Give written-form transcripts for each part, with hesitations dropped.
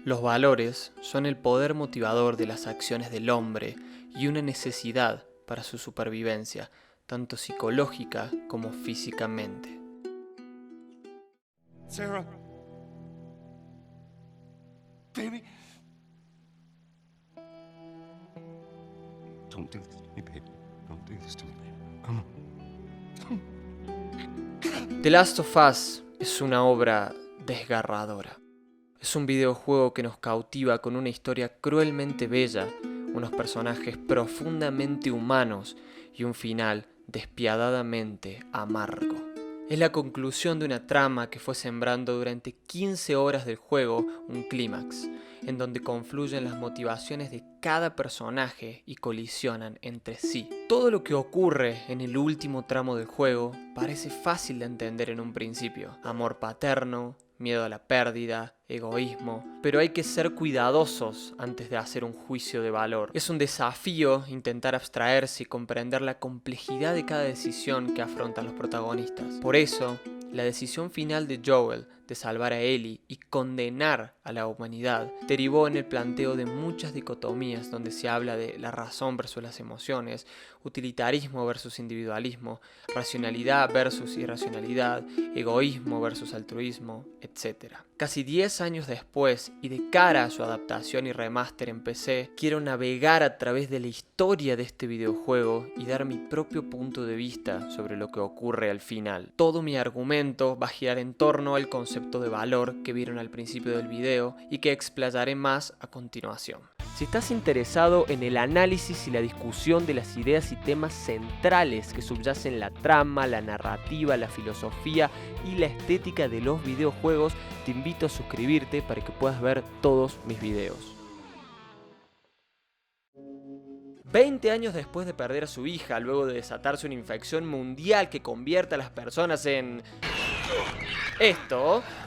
Los valores son el poder motivador de las acciones del hombre y una necesidad para su supervivencia, tanto psicológica como físicamente. Sarah. Baby. Don't do this to me, baby. Don't do this to me, baby. The Last of Us es una obra desgarradora. Es un videojuego que nos cautiva con una historia cruelmente bella, unos personajes profundamente humanos y un final despiadadamente amargo. Es la conclusión de una trama que fue sembrando durante 15 horas del juego un clímax, en donde confluyen las motivaciones de cada personaje y colisionan entre sí. Todo lo que ocurre en el último tramo del juego parece fácil de entender en un principio. Amor paterno, miedo a la pérdida, egoísmo, pero hay que ser cuidadosos antes de hacer un juicio de valor. Es un desafío intentar abstraerse y comprender la complejidad de cada decisión que afrontan los protagonistas. Por eso, la decisión final de Joel de salvar a Ellie y condenar a la humanidad derivó en el planteo de muchas dicotomías donde se habla de la razón versus las emociones, utilitarismo versus individualismo, racionalidad versus irracionalidad, egoísmo versus altruismo, etc. Casi 10 años después y de cara a su adaptación y remaster en PC, quiero navegar a través de la historia de este videojuego y dar mi propio punto de vista sobre lo que ocurre al final. Todo mi argumento va a girar en torno al concepto de valor que vieron al principio del video y que explayaré más a continuación. Si estás interesado en el análisis y la discusión de las ideas y temas centrales que subyacen la trama, la narrativa, la filosofía y la estética de los videojuegos, te invito a suscribirte para que puedas ver todos mis videos. 20 años después de perder a su hija, luego de desatarse una infección mundial que convierte a las personas en...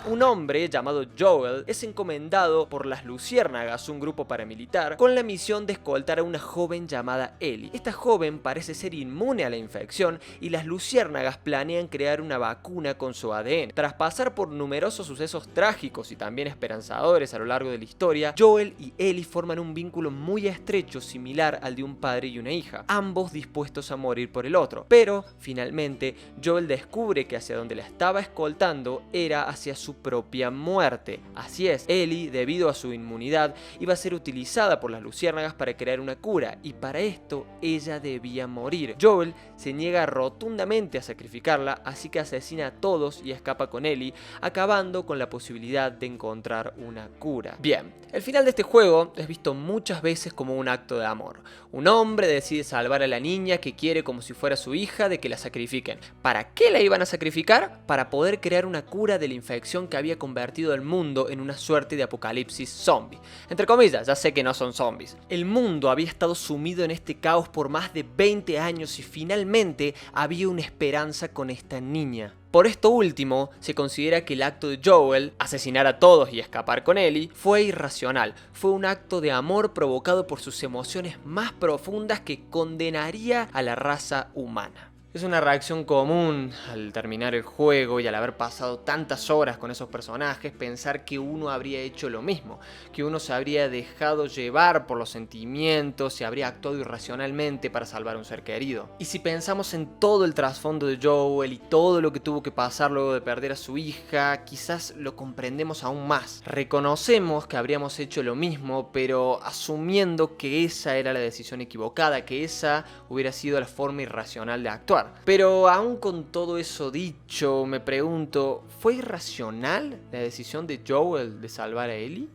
un hombre llamado Joel es encomendado por las Luciérnagas, un grupo paramilitar, con la misión de escoltar a una joven llamada Ellie. Esta joven parece ser inmune a la infección y las Luciérnagas planean crear una vacuna con su ADN. Tras pasar por numerosos sucesos trágicos y también esperanzadores a lo largo de la historia, Joel y Ellie forman un vínculo muy estrecho similar al de un padre y una hija, ambos dispuestos a morir por el otro. Pero, finalmente, Joel descubre que hacia donde la estaba escoltando era hacia su propia muerte. Así es, Ellie, debido a su inmunidad, iba a ser utilizada por las Luciérnagas para crear una cura, y para esto ella debía morir. Joel se niega rotundamente a sacrificarla, así que asesina a todos y escapa con Ellie, acabando con la posibilidad de encontrar una cura. Bien, el final de este juego es visto muchas veces como un acto de amor. Un hombre decide salvar a la niña que quiere como si fuera su hija de que la sacrifiquen. ¿Para qué la iban a sacrificar? Para poder crear una cura de la infección que había convertido al mundo en una suerte de apocalipsis zombie. Entre comillas, ya sé que no son zombies. El mundo había estado sumido en este caos por más de 20 años y finalmente había una esperanza con esta niña. Por esto último, se considera que el acto de Joel, asesinar a todos y escapar con Ellie, fue irracional. Fue un acto de amor provocado por sus emociones más profundas que condenaría a la raza humana. Es una reacción común al terminar el juego y al haber pasado tantas horas con esos personajes, pensar que uno habría hecho lo mismo, que uno se habría dejado llevar por los sentimientos y habría actuado irracionalmente para salvar a un ser querido. Y si pensamos en todo el trasfondo de Joel y todo lo que tuvo que pasar luego de perder a su hija, quizás lo comprendemos aún más. Reconocemos que habríamos hecho lo mismo, pero asumiendo que esa era la decisión equivocada, que esa hubiera sido la forma irracional de actuar. Pero aún con todo eso dicho, me pregunto, ¿fue irracional la decisión de Joel de salvar a Ellie?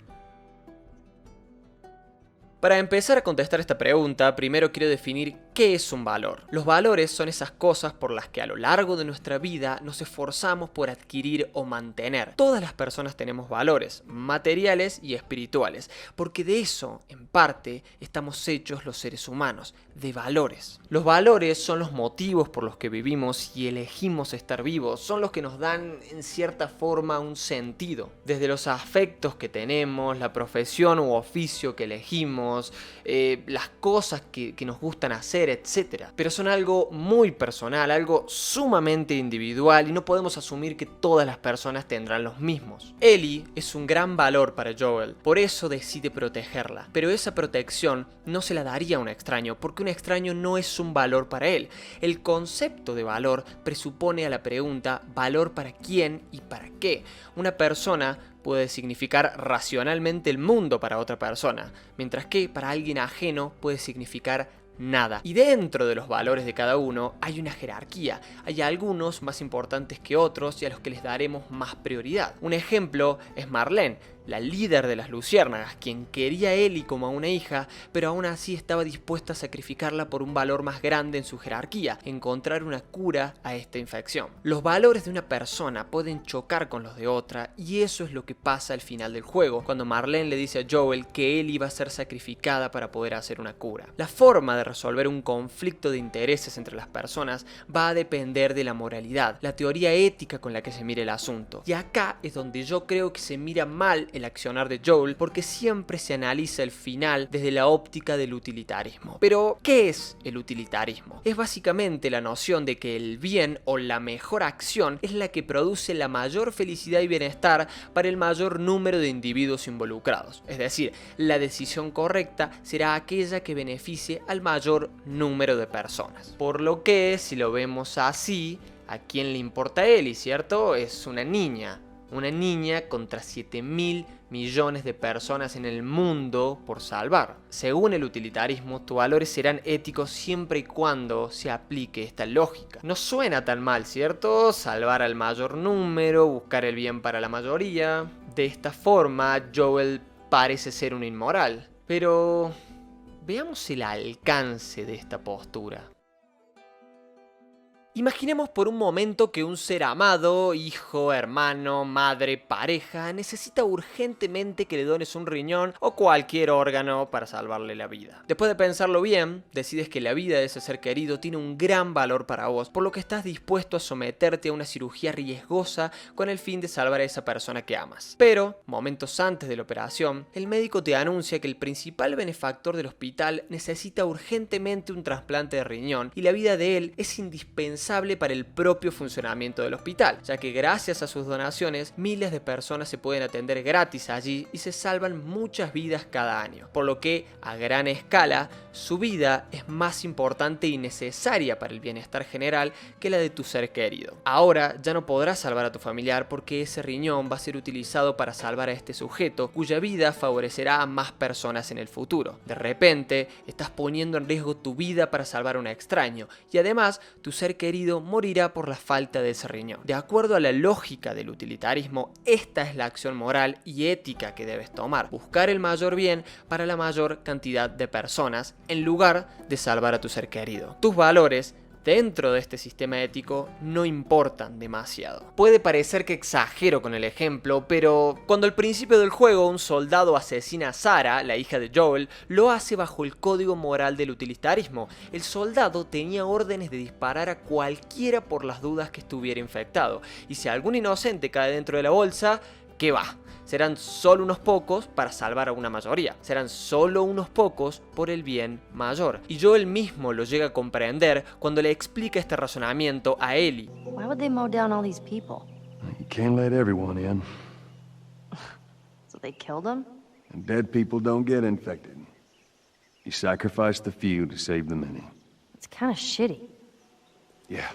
Para empezar a contestar esta pregunta, primero quiero definir qué es un valor. Los valores son esas cosas por las que a lo largo de nuestra vida nos esforzamos por adquirir o mantener. Todas las personas tenemos valores, materiales y espirituales, porque de eso, en parte, estamos hechos los seres humanos, de valores. Los valores son los motivos por los que vivimos y elegimos estar vivos, son los que nos dan, en cierta forma, un sentido. Desde los afectos que tenemos, la profesión u oficio que elegimos, queremos, las cosas que nos gustan hacer, etc. Pero son algo muy personal, algo sumamente individual y no podemos asumir que todas las personas tendrán los mismos. Ellie es un gran valor para Joel, por eso decide protegerla. Pero esa protección no se la daría a un extraño, porque un extraño no es un valor para él. El concepto de valor presupone a la pregunta ¿valor para quién y para qué? Una persona puede significar racionalmente el mundo para otra persona, mientras que para alguien ajeno puede significar nada. Y dentro de los valores de cada uno hay una jerarquía. Hay algunos más importantes que otros y a los que les daremos más prioridad. Un ejemplo es Marlene, la líder de las luciérnagas, quien quería a Ellie como a una hija, pero aún así estaba dispuesta a sacrificarla por un valor más grande en su jerarquía, encontrar una cura a esta infección. Los valores de una persona pueden chocar con los de otra y eso es lo que pasa al final del juego, cuando Marlene le dice a Joel que Ellie va a ser sacrificada para poder hacer una cura. La forma de resolver un conflicto de intereses entre las personas va a depender de la moralidad, la teoría ética con la que se mire el asunto. Y acá es donde yo creo que se mira mal el accionar de Joel, porque siempre se analiza el final desde la óptica del utilitarismo. Pero, ¿qué es el utilitarismo? Es básicamente la noción de que el bien o la mejor acción es la que produce la mayor felicidad y bienestar para el mayor número de individuos involucrados. Es decir, la decisión correcta será aquella que beneficie al mayor número de personas. Por lo que, si lo vemos así, ¿a quién le importa Ellie, cierto? Es una niña. Una niña contra 7.000 millones de personas en el mundo por salvar. Según el utilitarismo, tus valores serán éticos siempre y cuando se aplique esta lógica. No suena tan mal, ¿cierto? Salvar al mayor número, buscar el bien para la mayoría. De esta forma, Joel parece ser un inmoral. Pero veamos el alcance de esta postura. Imaginemos por un momento que un ser amado, hijo, hermano, madre, pareja, necesita urgentemente que le dones un riñón o cualquier órgano para salvarle la vida. Después de pensarlo bien, decides que la vida de ese ser querido tiene un gran valor para vos, por lo que estás dispuesto a someterte a una cirugía riesgosa con el fin de salvar a esa persona que amas. Pero, momentos antes de la operación, el médico te anuncia que el principal benefactor del hospital necesita urgentemente un trasplante de riñón y la vida de él es indispensable para el propio funcionamiento del hospital, ya que gracias a sus donaciones miles de personas se pueden atender gratis allí y se salvan muchas vidas cada año, por lo que a gran escala su vida es más importante y necesaria para el bienestar general que la de tu ser querido. Ahora ya no podrás salvar a tu familiar porque ese riñón va a ser utilizado para salvar a este sujeto cuya vida favorecerá a más personas en el futuro. De repente estás poniendo en riesgo tu vida para salvar a un extraño y además tu ser querido morirá por la falta de ese riñón. De acuerdo a la lógica del utilitarismo, esta es la acción moral y ética que debes tomar: buscar el mayor bien para la mayor cantidad de personas en lugar de salvar a tu ser querido. Tus valores dentro de este sistema ético no importan demasiado. Puede parecer que exagero con el ejemplo, pero cuando al principio del juego un soldado asesina a Sarah, la hija de Joel, lo hace bajo el código moral del utilitarismo. El soldado tenía órdenes de disparar a cualquiera por las dudas que estuviera infectado, y si algún inocente cae dentro de la bolsa, ¿qué va? Serán solo unos pocos para salvar a una mayoría. Serán solo unos pocos por el bien mayor. Y Joel mismo lo llega a comprender cuando le explica este razonamiento a Ellie. Why would they mow down all these people? You can't let everyone in. So they killed them? And dead people don't get infected. You sacrifice the few to save the many. It's kind of shitty. Yeah.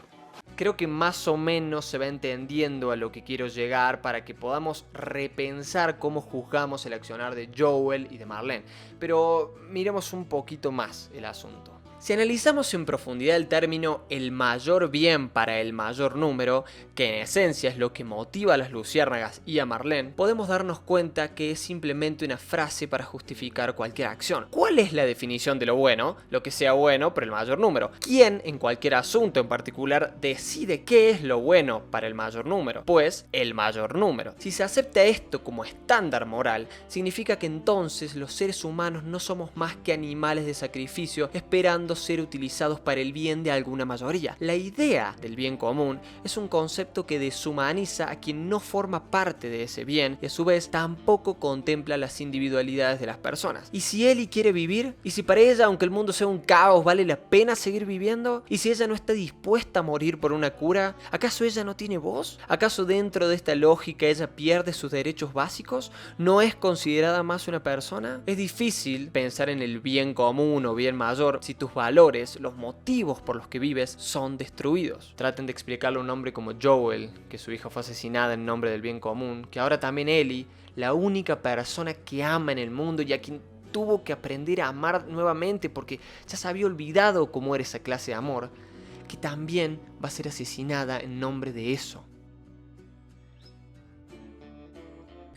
Creo que más o menos se va entendiendo a lo que quiero llegar para que podamos repensar cómo juzgamos el accionar de Joel y de Marlene. Pero miremos un poquito más el asunto. Si analizamos en profundidad el término el mayor bien para el mayor número, que en esencia es lo que motiva a las luciérnagas y a Marlene, podemos darnos cuenta que es simplemente una frase para justificar cualquier acción. ¿Cuál es la definición de lo bueno? Lo que sea bueno por el mayor número. ¿Quién en cualquier asunto en particular decide qué es lo bueno para el mayor número? Pues el mayor número. Si se acepta esto como estándar moral, significa que entonces los seres humanos no somos más que animales de sacrificio esperando pudiendo ser utilizados para el bien de alguna mayoría. La idea del bien común es un concepto que deshumaniza a quien no forma parte de ese bien y a su vez tampoco contempla las individualidades de las personas. ¿Y si Ellie quiere vivir? ¿Y si para ella, aunque el mundo sea un caos, vale la pena seguir viviendo? ¿Y si ella no está dispuesta a morir por una cura? ¿Acaso ella no tiene voz? ¿Acaso dentro de esta lógica ella pierde sus derechos básicos? ¿No es considerada más una persona? Es difícil pensar en el bien común o bien mayor si tus valores, los motivos por los que vives, son destruidos. Traten de explicarle a un hombre como Joel, que su hija fue asesinada en nombre del bien común, que ahora también Ellie, la única persona que ama en el mundo y a quien tuvo que aprender a amar nuevamente porque ya se había olvidado cómo era esa clase de amor, que también va a ser asesinada en nombre de eso.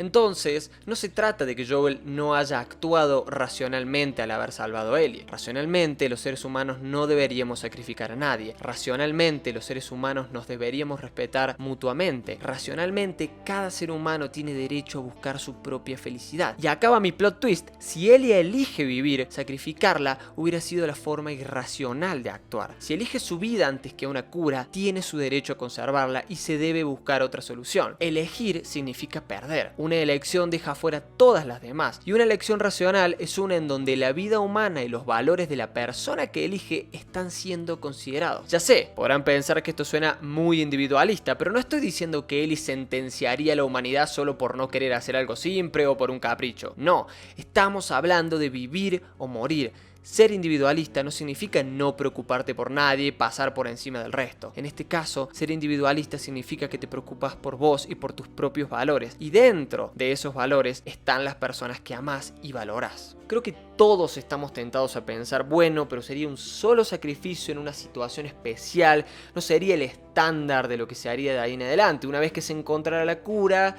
Entonces, no se trata de que Joel no haya actuado racionalmente al haber salvado a Ellie. Racionalmente, los seres humanos no deberíamos sacrificar a nadie. Racionalmente, los seres humanos nos deberíamos respetar mutuamente. Racionalmente, cada ser humano tiene derecho a buscar su propia felicidad. Y acaba mi plot twist. Si Ellie elige vivir, sacrificarla hubiera sido la forma irracional de actuar. Si elige su vida antes que una cura, tiene su derecho a conservarla y se debe buscar otra solución. Elegir significa perder. Una elección deja fuera todas las demás, y una elección racional es una en donde la vida humana y los valores de la persona que elige están siendo considerados. Ya sé, podrán pensar que esto suena muy individualista, pero no estoy diciendo que Ellie sentenciaría a la humanidad solo por no querer hacer algo simple o por un capricho. No, estamos hablando de vivir o morir. Ser individualista no significa no preocuparte por nadie, pasar por encima del resto. En este caso, ser individualista significa que te preocupas por vos y por tus propios valores. Y dentro de esos valores están las personas que amás y valorás. Creo que todos estamos tentados a pensar, bueno, pero sería un solo sacrificio en una situación especial, no sería el estándar de lo que se haría de ahí en adelante. Una vez que se encontrara la cura,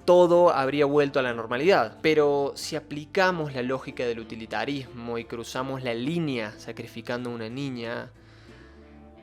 todo habría vuelto a la normalidad. Pero si aplicamos la lógica del utilitarismo y cruzamos la línea sacrificando a una niña,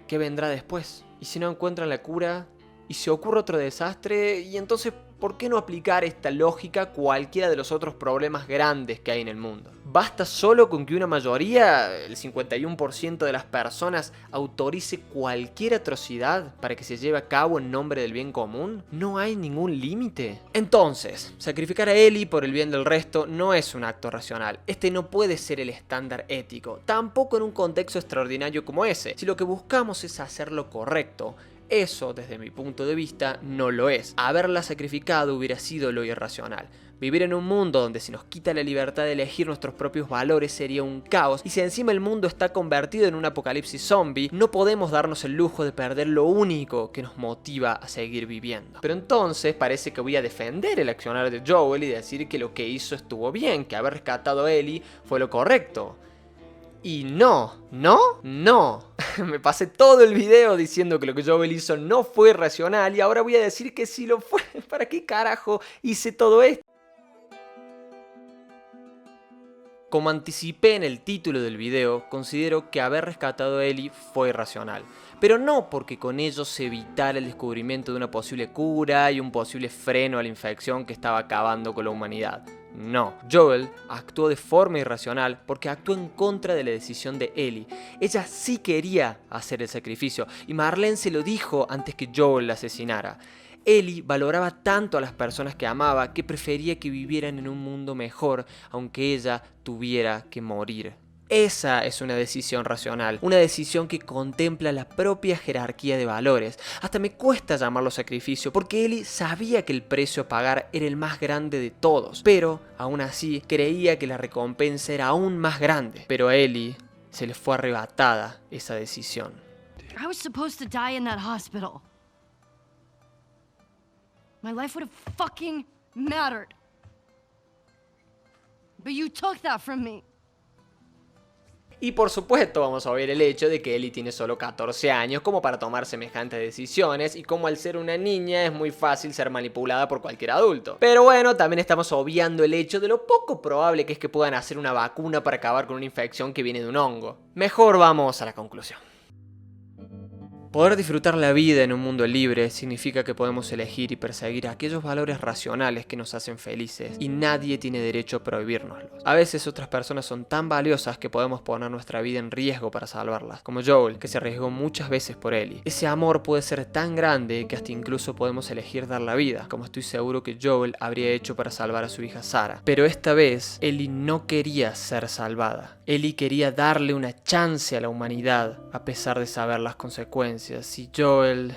¿qué vendrá después? ¿Y si no encuentran la cura? ¿Y si ocurre otro desastre? Y entonces, ¿por qué no aplicar esta lógica a cualquiera de los otros problemas grandes que hay en el mundo? ¿Basta solo con que una mayoría, el 51% de las personas, autorice cualquier atrocidad para que se lleve a cabo en nombre del bien común? ¿No hay ningún límite? Entonces, sacrificar a Ellie por el bien del resto no es un acto racional. Este no puede ser el estándar ético, tampoco en un contexto extraordinario como ese. Si lo que buscamos es hacer lo correcto, eso, desde mi punto de vista, no lo es. Haberla sacrificado hubiera sido lo irracional. Vivir en un mundo donde se nos quita la libertad de elegir nuestros propios valores sería un caos, y si encima el mundo está convertido en un apocalipsis zombie, no podemos darnos el lujo de perder lo único que nos motiva a seguir viviendo. Pero entonces parece que voy a defender el accionar de Joel y decir que lo que hizo estuvo bien, que haber rescatado a Ellie fue lo correcto. Y no. Me pasé todo el video diciendo que lo que Joel hizo no fue racional y ahora voy a decir que sí lo fue. ¿Para qué carajo hice todo esto? Como anticipé en el título del video, considero que haber rescatado a Ellie fue irracional. Pero no porque con ello se evitara el descubrimiento de una posible cura y un posible freno a la infección que estaba acabando con la humanidad. No, Joel actuó de forma irracional porque actuó en contra de la decisión de Ellie. Ella sí quería hacer el sacrificio y Marlene se lo dijo antes que Joel la asesinara. Ellie valoraba tanto a las personas que amaba que prefería que vivieran en un mundo mejor, aunque ella tuviera que morir. Esa es una decisión racional, una decisión que contempla la propia jerarquía de valores. Hasta me cuesta llamarlo sacrificio, porque Ellie sabía que el precio a pagar era el más grande de todos, pero aún así creía que la recompensa era aún más grande. Pero a Ellie se le fue arrebatada esa decisión. I was supposed to die in that hospital. My life would have fucking mattered. But you took that from me. Y por supuesto vamos a ver el hecho de que Ellie tiene solo 14 años como para tomar semejantes decisiones y como al ser una niña es muy fácil ser manipulada por cualquier adulto. Pero bueno, también estamos obviando el hecho de lo poco probable que es que puedan hacer una vacuna para acabar con una infección que viene de un hongo. Mejor vamos a la conclusión. Poder disfrutar la vida en un mundo libre significa que podemos elegir y perseguir aquellos valores racionales que nos hacen felices y nadie tiene derecho a prohibírnoslos. A veces otras personas son tan valiosas que podemos poner nuestra vida en riesgo para salvarlas, como Joel, que se arriesgó muchas veces por Ellie. Ese amor puede ser tan grande que hasta incluso podemos elegir dar la vida, como estoy seguro que Joel habría hecho para salvar a su hija Sarah. Pero esta vez, Ellie no quería ser salvada. Ellie quería darle una chance a la humanidad, a pesar de saber las consecuencias. Y Joel...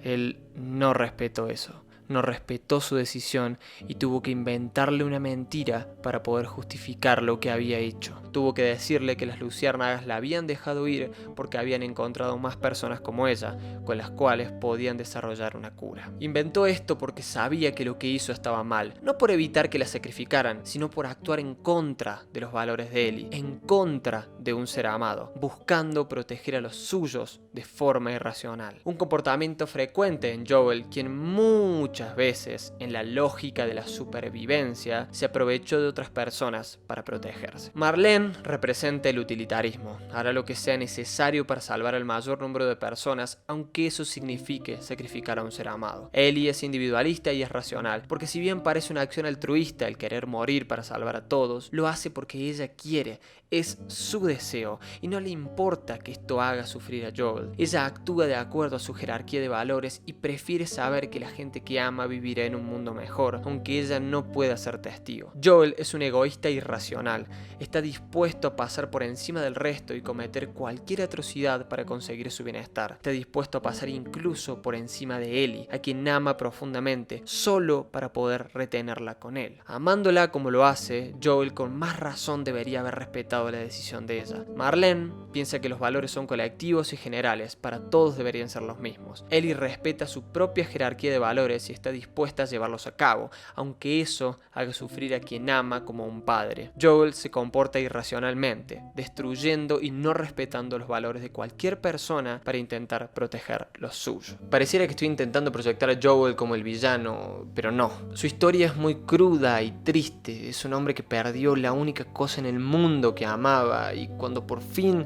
Él no respetó eso. No respetó su decisión y tuvo que inventarle una mentira para poder justificar lo que había hecho. Tuvo que decirle que las luciérnagas la habían dejado ir porque habían encontrado más personas como ella, con las cuales podían desarrollar una cura. Inventó esto porque sabía que lo que hizo estaba mal, no por evitar que la sacrificaran, sino por actuar en contra de los valores de Ellie, en contra de un ser amado, buscando proteger a los suyos de forma irracional. Un comportamiento frecuente en Joel, quien muchas veces, en la lógica de la supervivencia, se aprovechó de otras personas para protegerse. Marlene representa el utilitarismo. Hará lo que sea necesario para salvar al mayor número de personas, aunque eso signifique sacrificar a un ser amado. Ellie es individualista y es racional, porque si bien parece una acción altruista el querer morir para salvar a todos, lo hace porque ella quiere, es su deseo, y no le importa que esto haga sufrir a Joel. Ella actúa de acuerdo a su jerarquía de valores y prefiere saber que la gente que ama vivirá en un mundo mejor, aunque ella no pueda ser testigo. Joel es un egoísta irracional, está dispuesto a pasar por encima del resto y cometer cualquier atrocidad para conseguir su bienestar. Está dispuesto a pasar incluso por encima de Ellie, a quien ama profundamente, solo para poder retenerla con él. Amándola como lo hace, Joel con más razón debería haber respetado la decisión de ella. Marlene piensa que los valores son colectivos y generales, para todos deberían ser los mismos. Ellie respeta su propia jerarquía de valores y está dispuesta a llevarlos a cabo, aunque eso haga sufrir a quien ama como un padre. Joel se comporta irracionalmente, destruyendo y no respetando los valores de cualquier persona para intentar proteger los suyos. Pareciera que estoy intentando proyectar a Joel como el villano, pero no. Su historia es muy cruda y triste. Es un hombre que perdió la única cosa en el mundo que amaba, y cuando por fin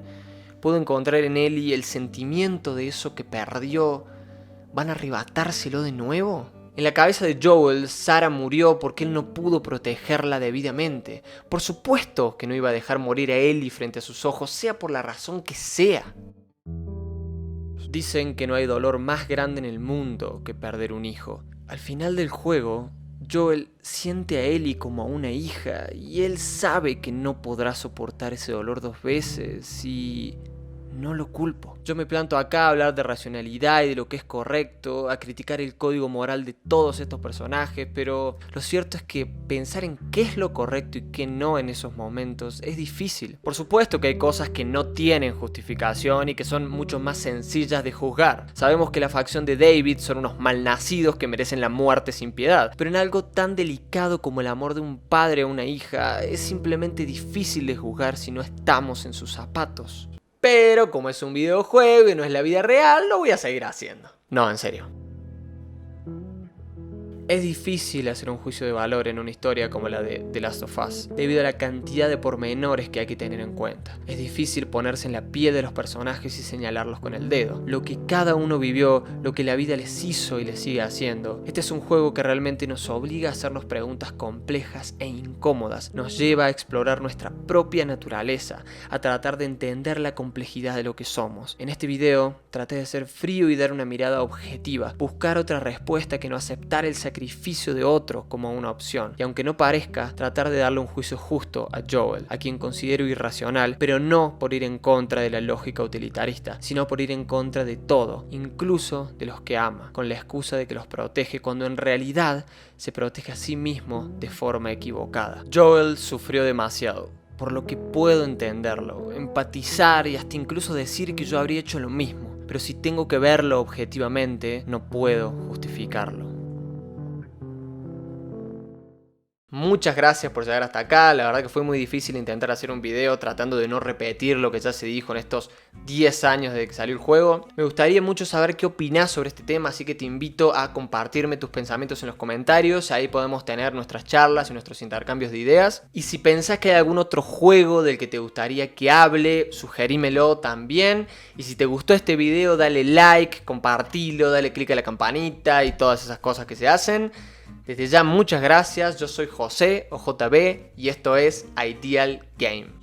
pudo encontrar en Ellie el sentimiento de eso que perdió, ¿van a arrebatárselo de nuevo? En la cabeza de Joel, Sarah murió porque él no pudo protegerla debidamente. Por supuesto que no iba a dejar morir a Ellie frente a sus ojos, sea por la razón que sea. Dicen que no hay dolor más grande en el mundo que perder un hijo. Al final del juego, Joel siente a Ellie como a una hija y él sabe que no podrá soportar ese dolor dos veces y no lo culpo. Yo me planto acá a hablar de racionalidad y de lo que es correcto, a criticar el código moral de todos estos personajes, pero lo cierto es que pensar en qué es lo correcto y qué no en esos momentos es difícil. Por supuesto que hay cosas que no tienen justificación y que son mucho más sencillas de juzgar. Sabemos que la facción de David son unos malnacidos que merecen la muerte sin piedad, pero en algo tan delicado como el amor de un padre a una hija es simplemente difícil de juzgar si no estamos en sus zapatos. Pero como es un videojuego y no es la vida real, lo voy a seguir haciendo. No, en serio. Es difícil hacer un juicio de valor en una historia como la de The Last of Us, debido a la cantidad de pormenores que hay que tener en cuenta. Es difícil ponerse en la piel de los personajes y señalarlos con el dedo. Lo que cada uno vivió, lo que la vida les hizo y les sigue haciendo. Este es un juego que realmente nos obliga a hacernos preguntas complejas e incómodas. Nos lleva a explorar nuestra propia naturaleza, a tratar de entender la complejidad de lo que somos. En este video traté de ser frío y dar una mirada objetiva, buscar otra respuesta que no aceptar el sacrificio de otro como una opción, y aunque no parezca, tratar de darle un juicio justo a Joel, a quien considero irracional, pero no por ir en contra de la lógica utilitarista, sino por ir en contra de todo, incluso de los que ama, con la excusa de que los protege cuando en realidad se protege a sí mismo de forma equivocada. Joel sufrió demasiado, por lo que puedo entenderlo, empatizar y hasta incluso decir que yo habría hecho lo mismo, pero si tengo que verlo objetivamente, no puedo justificarlo. Muchas gracias por llegar hasta acá, la verdad que fue muy difícil intentar hacer un video tratando de no repetir lo que ya se dijo en estos 10 años desde que salió el juego. Me gustaría mucho saber qué opinás sobre este tema, así que te invito a compartirme tus pensamientos en los comentarios, ahí podemos tener nuestras charlas y nuestros intercambios de ideas. Y si pensás que hay algún otro juego del que te gustaría que hable, sugerímelo también. Y si te gustó este video, dale like, compartilo, dale click a la campanita y todas esas cosas que se hacen. Desde ya muchas gracias, yo soy José o JB y esto es Ideal Game.